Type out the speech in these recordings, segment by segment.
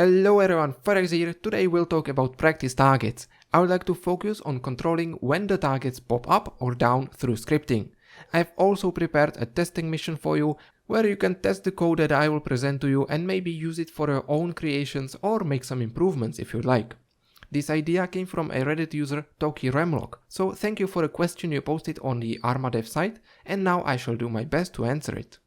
Hello everyone, Forex here. Today we'll talk about practice targets. I would like to focus on controlling when the targets pop up or down through scripting. I've also prepared a testing mission for you where you can test the code that I will present to you and maybe use it for your own creations or make some improvements if you like. This idea came from a Reddit user TokiRhemlok, so thank you for a question you posted on the armadev site, and now I shall do my best to answer it.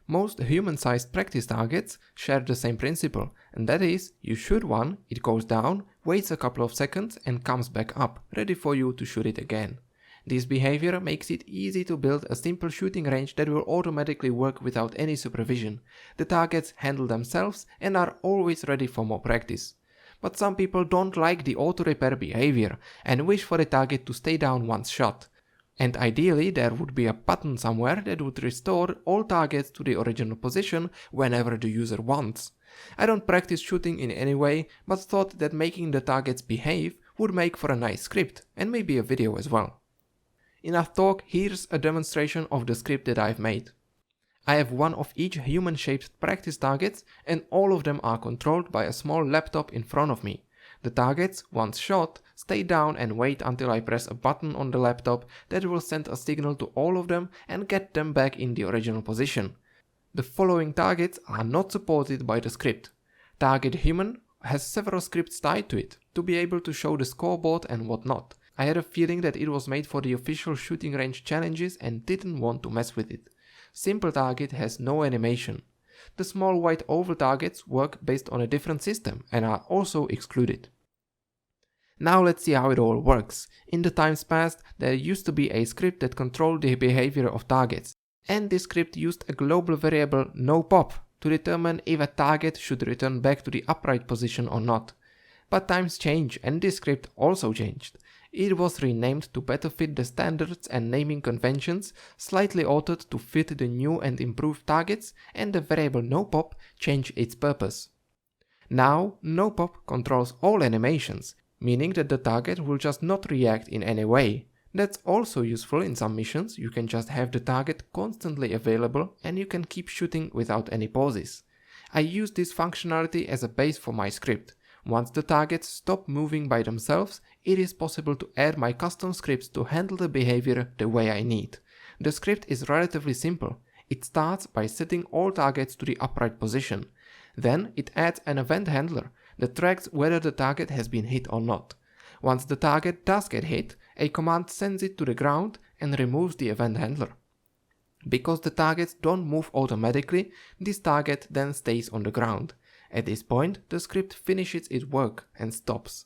Most human-sized practice targets share the same principle, and that is, you shoot one, it goes down, waits a couple of seconds and comes back up, ready for you to shoot it again. This behavior makes it easy to build a simple shooting range that will automatically work without any supervision. The targets handle themselves and are always ready for more practice. But some people don't like the auto-repair behavior and wish for the target to stay down once shot. And ideally there would be a button somewhere that would restore all targets to the original position whenever the user wants. I don't practice shooting in any way, but thought that making the targets behave would make for a nice script, and maybe a video as well. Enough talk, here's a demonstration of the script that I've made. I have one of each human-shaped practice targets, and all of them are controlled by a small laptop in front of me. The targets, once shot, stay down and wait until I press a button on the laptop that will send a signal to all of them and get them back in the original position. The following targets are not supported by the script. Target human has several scripts tied to it, to be able to show the scoreboard and whatnot. I had a feeling that it was made for the official shooting range challenges and didn't want to mess with it. Simple target has no animation. The small white oval targets work based on a different system and are also excluded. Now let's see how it all works. In the times past, there used to be a script that controlled the behavior of targets, and this script used a global variable noPop to determine if a target should return back to the upright position or not. But times change and this script also changed. It was renamed to better fit the standards and naming conventions, slightly altered to fit the new and improved targets, and the variable noPop changed its purpose. Now, noPop controls all animations, meaning that the target will just not react in any way. That's also useful in some missions. You can just have the target constantly available and you can keep shooting without any pauses. I use this functionality as a base for my script. Once the targets stop moving by themselves, it is possible to add my custom scripts to handle the behavior the way I need. The script is relatively simple. It starts by setting all targets to the upright position. Then it adds an event handler that tracks whether the target has been hit or not. Once the target does get hit, a command sends it to the ground and removes the event handler. Because the targets don't move automatically, this target then stays on the ground. At this point, the script finishes its work and stops.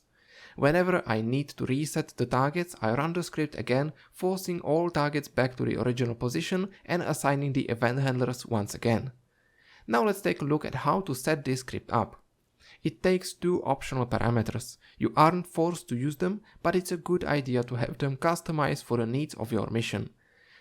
Whenever I need to reset the targets, I run the script again, forcing all targets back to the original position and assigning the event handlers once again. Now let's take a look at how to set this script up. It takes two optional parameters. You aren't forced to use them, but it's a good idea to have them customized for the needs of your mission.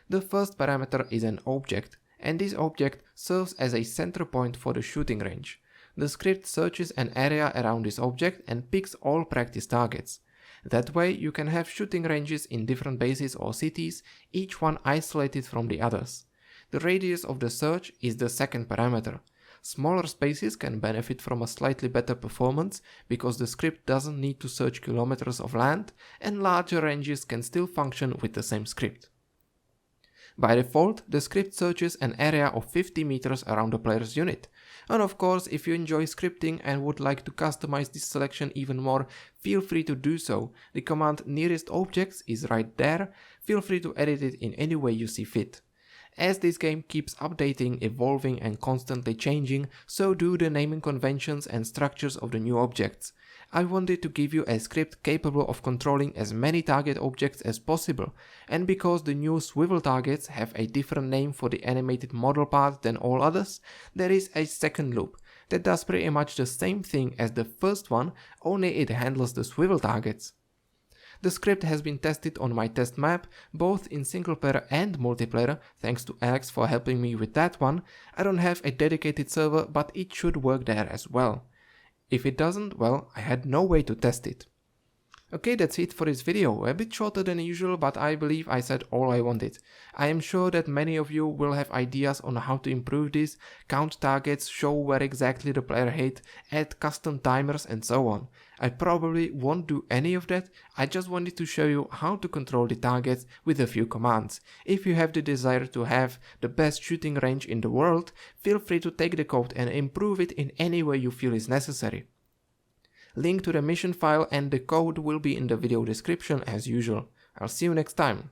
The first parameter is an object, and this object serves as a center point for the shooting range. The script searches an area around this object and picks all practice targets. That way you can have shooting ranges in different bases or cities, each one isolated from the others. The radius of the search is the second parameter. Smaller spaces can benefit from a slightly better performance because the script doesn't need to search kilometers of land, and larger ranges can still function with the same script. By default, the script searches an area of 50 meters around the player's unit. And of course, if you enjoy scripting and would like to customize this selection even more, feel free to do so. The command nearest objects is right there. Feel free to edit it in any way you see fit. As this game keeps updating, evolving and constantly changing, so do the naming conventions and structures of the new objects. I wanted to give you a script capable of controlling as many target objects as possible, and because the new swivel targets have a different name for the animated model part than all others, there is a second loop that does pretty much the same thing as the first one, only it handles the swivel targets. The script has been tested on my test map, both in single player and multiplayer, thanks to Alex for helping me with that one. I don't have a dedicated server, but it should work there as well. If it doesn't, well, I had no way to test it. Okay, that's it for this video, a bit shorter than usual, but I believe I said all I wanted. I am sure that many of you will have ideas on how to improve this, count targets, show where exactly the player hit, add custom timers and so on. I probably won't do any of that, I just wanted to show you how to control the targets with a few commands. If you have the desire to have the best shooting range in the world, feel free to take the code and improve it in any way you feel is necessary. Link to the mission file and the code will be in the video description as usual. I'll see you next time.